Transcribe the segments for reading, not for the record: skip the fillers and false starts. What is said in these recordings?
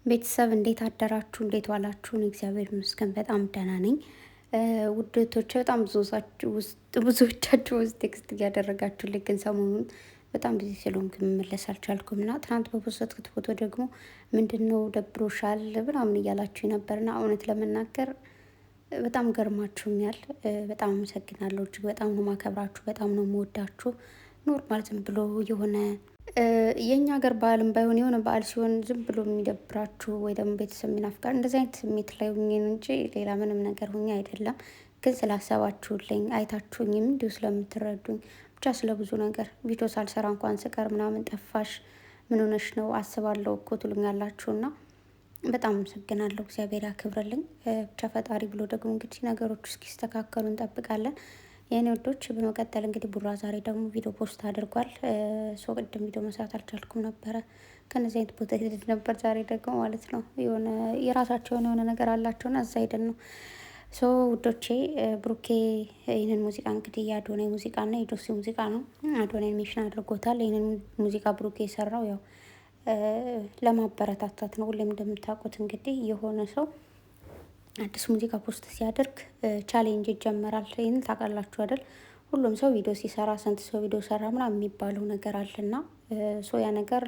ቤተሰብ እንዴት አደራችሁ? እንዴት ዋላችሁ? እግዚአብሔር ይመስገን በጣም ደህና ነኝ። ውድቶች በጣም ብዙዎቻችሁ ውስጥ ቴክስት እያደረጋችሁልኝ ግን ሰሞኑን በጣም ቢዚ ስለሆንኩ መመለስ አልቻልኩም እና ትናንት በፖስትኩት ፎቶ ደግሞ ምንድን ነው ደብሮሻል ምናምን እያላችሁ ነበርና እውነት ለመናገር በጣም ገርማችሁኛል። በጣም አመሰግናለሁ። እጅግ በጣም ነው ማከብራችሁ፣ በጣም ነው የምወዳችሁ። ኖርማል ዝም ብሎ የሆነ የእኛ ሀገር በዓልም ባይሆን የሆነ በዓል ሲሆን ዝም ብሎ የሚደብራችሁ ወይ ደግሞ ቤተሰብ የሚናፍቃል እንደዚህ አይነት ስሜት ላይ ሁኜ ነው እንጂ ሌላ ምንም ነገር ሁኜ አይደለም። ግን ስላሰባችሁልኝ አይታችሁኝም እንዲሁ ስለምትረዱኝ ብቻ ስለ ብዙ ነገር ቪዲዮ ሳልሰራ እንኳን ስቀር ምናምን ጠፋሽ፣ ምን ሆነሽ ነው አስባለሁ እኮ ትሉኛላችሁና በጣም አመሰግናለሁ። እግዚአብሔር ያክብርልኝ። ብቻ ፈጣሪ ብሎ ደግሞ እንግዲህ ነገሮች እስኪስተካከሉ እንጠብቃለን። የኔ ወዶች በመቀጠል እንግዲህ ቡራ ዛሬ ደግሞ ቪዲዮ ፖስት አድርጓል። ሰው ቅድም ቪዲዮ መስራት አልቻልኩም ነበረ፣ ከነዚህ አይነት ቦታ ሄድ ነበር። ዛሬ ደግሞ ማለት ነው የሆነ የራሳቸውን የሆነ ነገር አላቸውና እዛ ሄደን ነው ሶ ውዶቼ። ብሩኬ ይህንን ሙዚቃ እንግዲህ የአዶናይ ሙዚቃና የጆሲ ሙዚቃ ነው። አዶናይ ሜሽን አድርጎታል። ይህንን ሙዚቃ ብሩኬ የሰራው ያው ለማበረታታት ነው። ሁሌም እንደምታውቁት እንግዲህ የሆነ ሰው አዲስ ሙዚቃ ፖስት ሲያደርግ ቻሌንጅ ይጀመራል። ይህን ታውቃላችሁ አይደል? ሁሉም ሰው ቪዲዮ ሲሰራ ስንት ሰው ቪዲዮ ሰራ ምናምን የሚባለው ነገር አለና ሶ ያ ነገር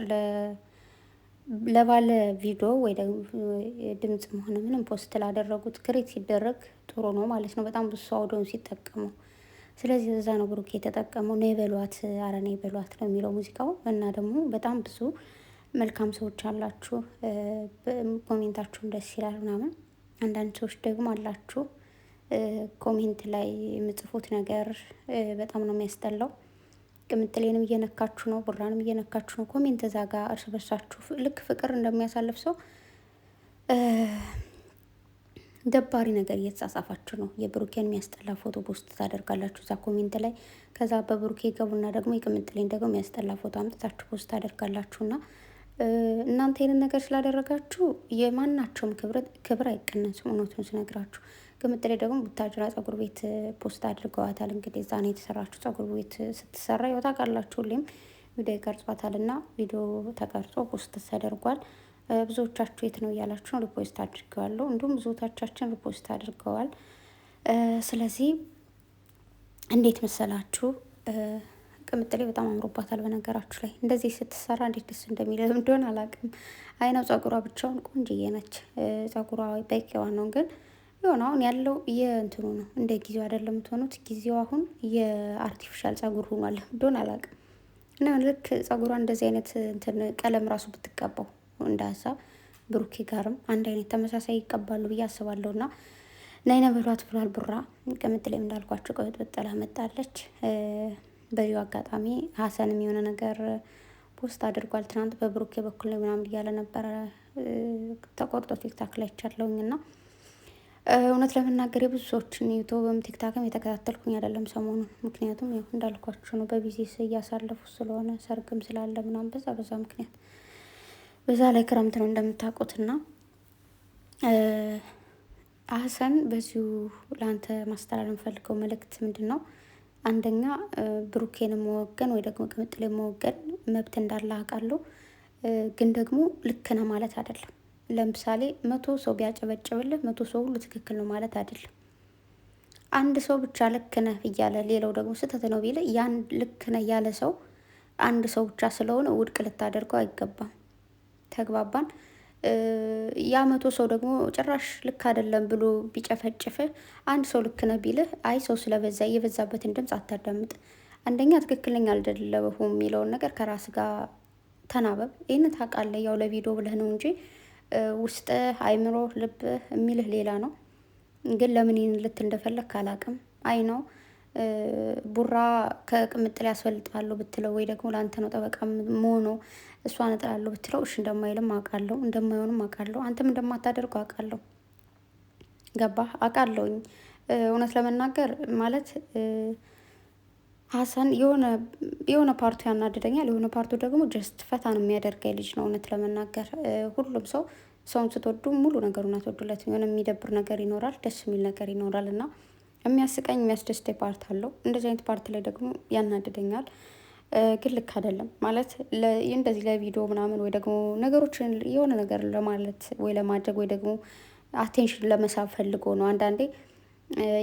ለባለ ቪዲዮ ወይ ደግሞ ድምጽ ሆነ ምንም ፖስት ላደረጉት ክሬት ሲደረግ ጥሩ ነው ማለት ነው። በጣም ብዙ ሰው አውዶን ሲጠቀሙ፣ ስለዚህ እዛ ነው ብሩክ የተጠቀመው። ነው የበሏት፣ አረ ነው የበሏት ነው የሚለው ሙዚቃው። እና ደግሞ በጣም ብዙ መልካም ሰዎች አላችሁ፣ ኮሜንታችሁም ደስ ይላል ምናምን። አንዳንድ ሰዎች ደግሞ አላችሁ ኮሜንት ላይ የምጽፉት ነገር በጣም ነው የሚያስጠላው። ቅምጥሌንም እየነካችሁ ነው፣ ቡራንም እየነካችሁ ነው። ኮሜንት እዛ ጋር እርስ በርሳችሁ ልክ ፍቅር እንደሚያሳልፍ ሰው ደባሪ ነገር እየተጻጻፋችሁ ነው። የብሩኬን የሚያስጠላ ፎቶ ፖስት ታደርጋላችሁ እዛ ኮሜንት ላይ። ከዛ በብሩኬ ገቡና ደግሞ የቅምጥሌን ደግሞ የሚያስጠላ ፎቶ አምጥታችሁ ፖስት ታደርጋላችሁና እናንተ ይህንን ነገር ስላደረጋችሁ የማናቸውም ክብር አይቀነስም። እውነቱን ስነግራችሁ ቅምጥሌ ደግሞ ቡታጅራ ጸጉር ቤት ፖስት አድርገዋታል። እንግዲህ እዛ ነው የተሰራችሁ ጸጉር ቤት ስትሰራ ያው ታውቃላችሁ፣ ሁሌም ቪዲዮ ይቀርጿታል እና ቪዲዮ ተቀርጾ ፖስት ተደርጓል። ብዙዎቻችሁ የት ነው እያላችሁ ነው። ሪፖስት አድርገዋለሁ፣ እንዲሁም ብዙዎቻችን ሪፖስት አድርገዋል። ስለዚህ እንዴት መሰላችሁ ቅምጥሌ በጣም አምሮባታል። በነገራችሁ ላይ እንደዚህ ስትሰራ እንዴት ደስ እንደሚለው እንደሆነ አላውቅም። አይነው ጸጉሯ ብቻውን ቆንጅዬ ነች። ጸጉሯ በቂዋ ነው፣ ግን የሆነ አሁን ያለው የእንትኑ ነው። እንደ ጊዜው አይደለም የምትሆኑት። ጊዜው አሁን የአርቲፊሻል ጸጉር ሆኗል እንደሆነ አላውቅም። እና ልክ ጸጉሯ እንደዚህ አይነት እንትን ቀለም ራሱ ብትቀባው እንደ ሀሳብ ብሩኬ ጋርም አንድ አይነት ተመሳሳይ ይቀባሉ ብዬ አስባለሁ። እና ናይነ በሏት ብሏል ቡራ። ቅምጥሌም እንዳልኳቸው ቀበጥ በጠላ መጣለች። በዚሁ አጋጣሚ ሀሰንም የሆነ ነገር ፖስት አድርጓል ትናንት በብሩኬ በኩል ነው ምናምን እያለ ነበረ። ተቆርጦ ቲክታክ ላይ ይቻለውኝ እና እውነት ለመናገር የብዙ ሰዎችን ዩቱብም ቲክታክም የተከታተልኩኝ አይደለም ሰሞኑን። ምክንያቱም ያው እንዳልኳችሁ ነው በቢዚ እያሳለፉ ስለሆነ ሰርግም ስላለ ምናምን በዛ ምክንያት፣ በዛ ላይ ክረምት ነው እንደምታውቁትና ሀሰን በዚሁ ለአንተ ማስተላለፍ የምፈልገው መልእክት ምንድን ነው? አንደኛ ብሩኬን መወገን ወይ ደግሞ ቅምጥሌ መወገን መብት እንዳለ አውቃለሁ፣ ግን ደግሞ ልክ ነህ ማለት አይደለም። ለምሳሌ 100 ሰው ቢያጨበጭብልህ 100 ሰው ሁሉ ትክክል ነው ማለት አይደለም። አንድ ሰው ብቻ ልክ ነህ እያለ ሌላው ደግሞ ስህተት ነው ቢለ ያን ልክ ነህ ያለ ሰው አንድ ሰው ብቻ ስለሆነ ውድቅ ልታደርገው አይገባም። ተግባባን? ያ 100 ሰው ደግሞ ጭራሽ ልክ አይደለም ብሎ ቢጨፈጭፍ አንድ ሰው ልክ ነህ ቢልህ አይ ሰው ስለበዛ የበዛበትን ድምፅ አታዳምጥ። አንደኛ ትክክለኛ አልደለሁም የሚለውን ነገር ከራስ ጋር ተናበብ። ይህን ታውቃለህ። ያው ለቪዲዮ ብለህ ነው እንጂ ውስጥ አይምሮ ልብ የሚልህ ሌላ ነው። ግን ለምን ይህን ልት እንደፈለግ ካላቅም አይ ነው ቡራ ከቅምጥሌ ያስፈልጣለሁ ብትለው ወይ ደግሞ ለአንተ ነው ጠበቃ መሆኑ እሷን እጥላለሁ ብትለው እሺ እንደማይልም አውቃለሁ፣ እንደማይሆንም አውቃለሁ። አንተም እንደማታደርገው አውቃለሁ። ገባህ? አውቃለሁኝ። እውነት ለመናገር ማለት ሀሰን የሆነ ፓርቱ ያናድደኛል፣ የሆነ ፓርቱ ደግሞ ጀስት ፈታ ነው የሚያደርገኝ ልጅ ነው። እውነት ለመናገር ሁሉም ሰውን ስትወዱ ሙሉ ነገሩን አትወዱለት። የሆነ የሚደብር ነገር ይኖራል፣ ደስ የሚል ነገር ይኖራል እና የሚያስቀኝ የሚያስደስተኝ ፓርት አለው። እንደዚህ አይነት ፓርት ላይ ደግሞ ያናድደኛል። ግን ልክ አይደለም ማለት እንደዚህ ለቪዲዮ ምናምን ወይ ደግሞ ነገሮችን የሆነ ነገር ለማለት ወይ ለማድረግ ወይ ደግሞ አቴንሽን ለመሳብ ፈልጎ ነው። አንዳንዴ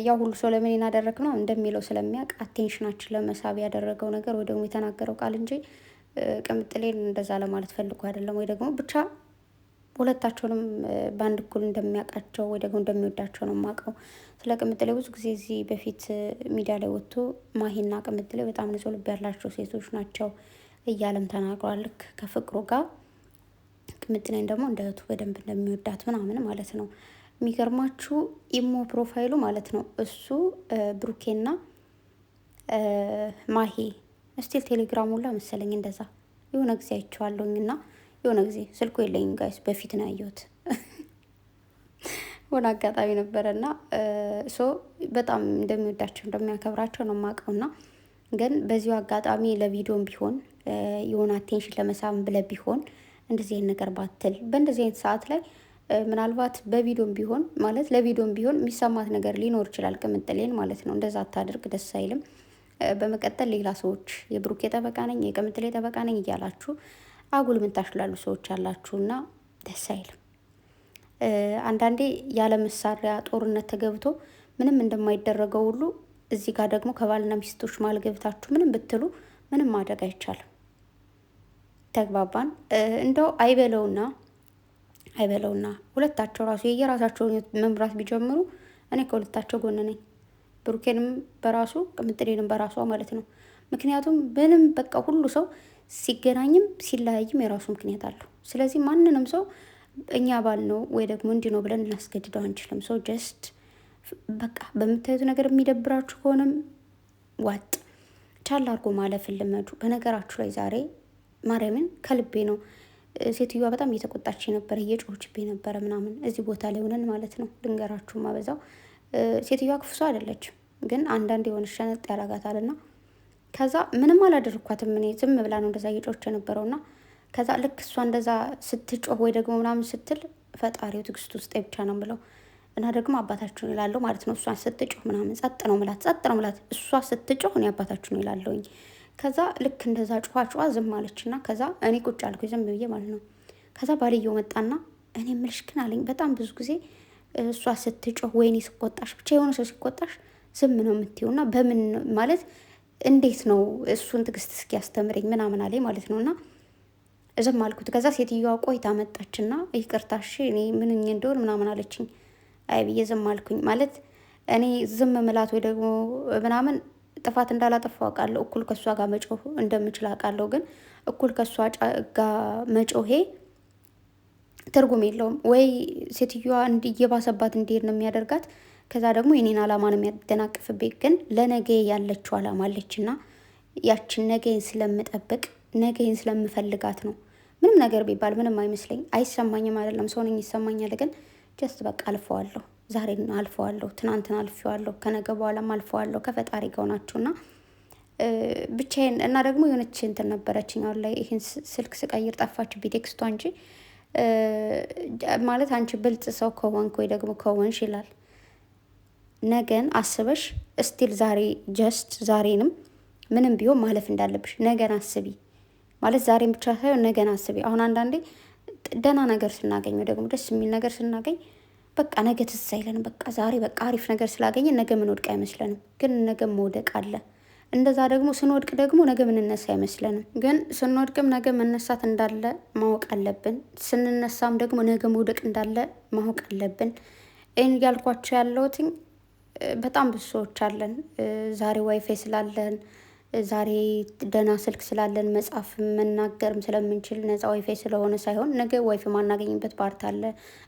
ያው ሁሉ ሰው ለምን እናደረግ ነው እንደሚለው ስለሚያውቅ አቴንሽናችን ለመሳብ ያደረገው ነገር ወይ ደግሞ የተናገረው ቃል እንጂ ቅምጥሌን እንደዛ ለማለት ፈልጎ አይደለም። ወይ ደግሞ ብቻ ሁለታቸውንም በአንድ እኩል እንደሚያውቃቸው ወይ ደግሞ እንደሚወዳቸው ነው የማውቀው። ስለ ቅምጥሌ ብዙ ጊዜ እዚህ በፊት ሚዲያ ላይ ወጥቶ ማሂና ቅምጥሌ በጣም ንጹህ ልብ ያላቸው ሴቶች ናቸው እያለም ተናግሯል። ልክ ከፍቅሩ ጋር ቅምጥሌን ደግሞ እንደ እህቱ በደንብ እንደሚወዳት ምናምን ማለት ነው። የሚገርማችሁ ኢሞ ፕሮፋይሉ ማለት ነው እሱ ብሩኬና ማሂ ስቲል ቴሌግራሙ ላ መሰለኝ እንደዛ የሆነ ጊዜ አይቼዋለሁኝ እና የሆነ ጊዜ ስልኩ የለኝም ጋይስ፣ በፊት ነው ያየሁት ሆነ አጋጣሚ ነበረ እና በጣም እንደሚወዳቸው እንደሚያከብራቸው ነው የማውቀው። እና ግን በዚሁ አጋጣሚ ለቪዲዮም ቢሆን የሆነ አቴንሽን ለመሳብ ብለህ ቢሆን እንደዚህ አይነት ነገር ባትል። በእንደዚህ አይነት ሰዓት ላይ ምናልባት በቪዲዮም ቢሆን ማለት ለቪዲዮም ቢሆን የሚሰማት ነገር ሊኖር ይችላል፣ ቅምጥሌን ማለት ነው። እንደዛ አታድርግ፣ ደስ አይልም። በመቀጠል ሌላ ሰዎች የብሩኬ ጠበቃ ነኝ የቅምጥሌ ጠበቃ ነኝ እያላችሁ አጉል ምንታሽላሉ ሰዎች አላችሁና ደስ አይልም። አንዳንዴ ያለ መሳሪያ ጦርነት ተገብቶ ምንም እንደማይደረገው ሁሉ እዚህ ጋር ደግሞ ከባልና ሚስቶች መሀል ገብታችሁ ምንም ብትሉ ምንም ማድረግ አይቻልም። ተግባባን? እንደው አይበለውና ሁለታቸው ራሱ የየራሳቸውን መምራት ቢጀምሩ እኔ ከሁለታቸው ጎን ነኝ። ብሩኬንም በራሱ ቅምጥሌንም በራሷ ማለት ነው። ምክንያቱም ምንም በቃ ሁሉ ሰው ሲገናኝም ሲለያይም የራሱ ምክንያት አለው። ስለዚህ ማንንም ሰው እኛ ባል ነው ወይ ደግሞ እንዲህ ነው ብለን እናስገድደው አንችልም። ሰው ጀስት በቃ በምታዩት ነገር የሚደብራችሁ ከሆነም ዋጥ ቻል አድርጎ ማለፍን ልመዱ። በነገራችሁ ላይ ዛሬ ማርያምን ከልቤ ነው ሴትዮዋ በጣም እየተቆጣች ነበረ፣ እየጮኸችብኝ ነበረ ምናምን እዚህ ቦታ ላይ ሆነን ማለት ነው። ድንገራችሁ ማበዛው ሴትዮዋ ክፉ ሰው አይደለችም፣ ግን አንዳንድ የሆነ ሸነጥ ያረጋታልና ከዛ ምንም አላደረኳትም እኔ ዝም ብላ ነው እንደዛ እየጮኸች የነበረውና ከዛ ልክ እሷ እንደዛ ስትጮህ ወይ ደግሞ ምናምን ስትል ፈጣሪው ትዕግስት ውስጥ ብቻ ነው ብለው እና ደግሞ አባታችሁን ይላለሁ ማለት ነው። እሷን ስትጮህ ምናምን ጸጥ ነው ምላት እሷ ስትጮህ እኔ አባታችሁን ይላለሁኝ። ከዛ ልክ እንደዛ ጩኋ ዝም አለችና ከዛ እኔ ቁጭ አልኩ ዝም ብዬ ማለት ነው። ከዛ ባልየው መጣና እኔ ምልሽ ግን አለኝ በጣም ብዙ ጊዜ እሷ ስትጮህ ወይኔ ስቆጣሽ ብቻ የሆነ ሰው ሲቆጣሽ ዝም ነው የምትይውና በምን ማለት እንዴት ነው እሱን ትዕግስት እስኪ ያስተምረኝ ምናምን አለኝ ማለት ነው። እና ዝም አልኩት። ከዛ ሴትዮዋ ቆይታ መጣችና ይቅርታሽ እኔ ምንኝ እንደሆን ምናምን አለችኝ። አይ ብዬ ዝም አልኩኝ። ማለት እኔ ዝም ምላት ወይ ደግሞ ምናምን ጥፋት እንዳላጠፋው አውቃለሁ። እኩል ከእሷ ጋር መጮህ እንደምችል አውቃለሁ። ግን እኩል ከእሷ ጋር መጮሄ ትርጉም የለውም። ወይ ሴትዮዋ እየባሰባት እንዲሄድ ነው የሚያደርጋት። ከዛ ደግሞ የኔን አላማ ነው የሚያደናቅፍብኝ። ግን ለነገ ያለችው አላማ አለችና ያችን ነገን ስለምጠብቅ ነገን ስለምፈልጋት ነው። ምንም ነገር ቢባል ምንም አይመስለኝ አይሰማኝም። አይደለም ሰው ነኝ ይሰማኛል። ግን ጀስት በቃ አልፈዋለሁ። ዛሬን አልፈዋለሁ፣ ትናንትን አልፈዋለሁ፣ ከነገ በኋላም አልፈዋለሁ። ከፈጣሪ ጋር ናችሁና ብቻዬን እና ደግሞ የሆነች እንትን ነበረችኝ አሁን ላይ ይህን ስልክ ስቀይር ጠፋችብኝ ቴክስቷ እንጂ ማለት አንቺ ብልጥ ሰው ከሆንክ ወይ ደግሞ ከሆንሽ ይላል ነገን አስበሽ እስቲል ዛሬ ጀስት ዛሬንም ምንም ቢሆን ማለፍ እንዳለብሽ ነገን አስቢ ማለት ዛሬን ብቻ ሳይሆን ነገን አስቢ። አሁን አንዳንዴ ደህና ነገር ስናገኝ ወይ ደግሞ ደስ የሚል ነገር ስናገኝ በቃ ነገ ትዝ አይለንም። በቃ ዛሬ በቃ አሪፍ ነገር ስላገኘን ነገ ምንወድቅ አይመስለንም፣ ግን ነገ መውደቅ አለ። እንደዛ ደግሞ ስንወድቅ ደግሞ ነገ ምንነሳ አይመስለንም፣ ግን ስንወድቅም ነገ መነሳት እንዳለ ማወቅ አለብን። ስንነሳም ደግሞ ነገ መውደቅ እንዳለ ማወቅ አለብን። ይህን እያልኳቸው ያለሁትኝ በጣም ብዙ ሰዎች አለን ዛሬ ዋይፋይ ስላለን ዛሬ ደህና ስልክ ስላለን መጻፍ መናገርም ስለምንችል ነፃ ዋይፋይ ስለሆነ ሳይሆን ነገ ዋይፋይ ማናገኝበት ፓርት አለ።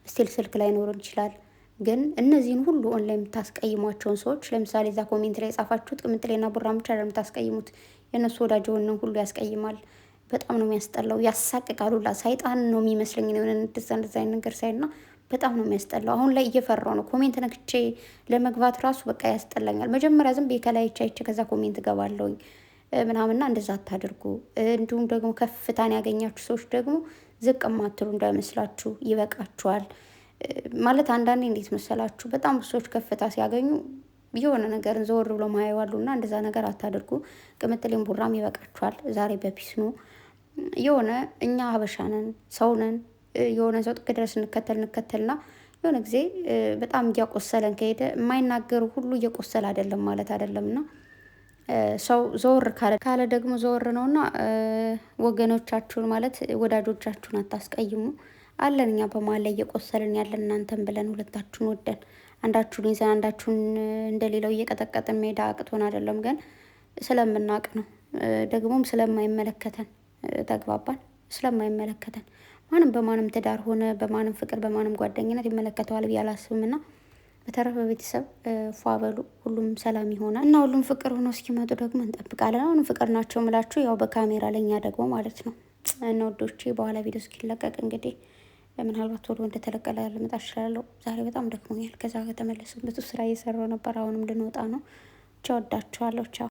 ስቲል ስልክ ላይ ኖረን ይችላል። ግን እነዚህን ሁሉ ኦንላይን የምታስቀይሟቸውን ሰዎች ለምሳሌ እዛ ኮሜንት ላይ የጻፋችሁት ቅምጥሌና ቡራ ብቻ የምታስቀይሙት የእነሱ ወዳጅ የሆነን ሁሉ ያስቀይማል። በጣም ነው የሚያስጠላው፣ ያሳቅቃል ሁላ። ሰይጣን ነው የሚመስለኝ የሆነ እንደዛ አይነት ነገር ሳይና በጣም ነው የሚያስጠላው። አሁን ላይ እየፈራው ነው ኮሜንት ነክቼ ለመግባት ራሱ በቃ ያስጠላኛል። መጀመሪያ ዝም ብዬ ከላይ አይቼ ከዛ ኮሜንት ገባለሁኝ ምናምንና እንደዛ አታድርጉ። እንዲሁም ደግሞ ከፍታን ያገኛችሁ ሰዎች ደግሞ ዝቅ ማትሉ እንዳይመስላችሁ፣ ይበቃችኋል። ማለት አንዳንዴ እንዴት መሰላችሁ በጣም ብዙ ሰዎች ከፍታ ሲያገኙ የሆነ ነገርን ዘወር ብሎ ማየዋሉና እንደዛ ነገር አታደርጉ። ቅምጥሌም ቡራም ይበቃችኋል። ዛሬ በፒስ ነው የሆነ እኛ ሀበሻንን ሰውነን የሆነ ሰው ጥግ ድረስ እንከተልና የሆነ ጊዜ በጣም እያቆሰለን ከሄደ የማይናገሩ ሁሉ እየቆሰለ አይደለም ማለት አይደለምና ሰው ዘወር ካለ ደግሞ ዘወር ነውና ወገኖቻችሁን ማለት ወዳጆቻችሁን አታስቀይሙ። አለን እኛ በመሀል ላይ እየቆሰልን ያለን እናንተን ብለን ሁለታችሁን ወደን አንዳችሁን ይዘን አንዳችሁን እንደሌላው እየቀጠቀጥን ሜዳ አቅቶን አይደለም፣ ግን ስለምናውቅ ነው። ደግሞም ስለማይመለከተን ተግባባን። ስለማይመለከተን ማንም በማንም ትዳር ሆነ በማንም ፍቅር በማንም ጓደኝነት ይመለከተዋል ብዬ አላስብምና በተረፈ ቤተሰብ ፏ በሉ። ሁሉም ሰላም ይሆናል እና ሁሉም ፍቅር ሆኖ እስኪመጡ ደግሞ እንጠብቃለን። አሁንም ፍቅር ናቸው ምላችሁ ያው በካሜራ ለኛ ደግሞ ማለት ነው እና ወዶቼ በኋላ ቪዲዮ እስኪለቀቅ እንግዲህ ምናልባት ቶሎ እንደተለቀለ ልመጣ እችላለሁ። ዛሬ በጣም ደክሞኛል። ከዛ ከተመለስኩበት ስራ እየሰራሁ ነበር። አሁንም ልንወጣ ነው። ቻው፣ ወዳችኋለሁ። ቻው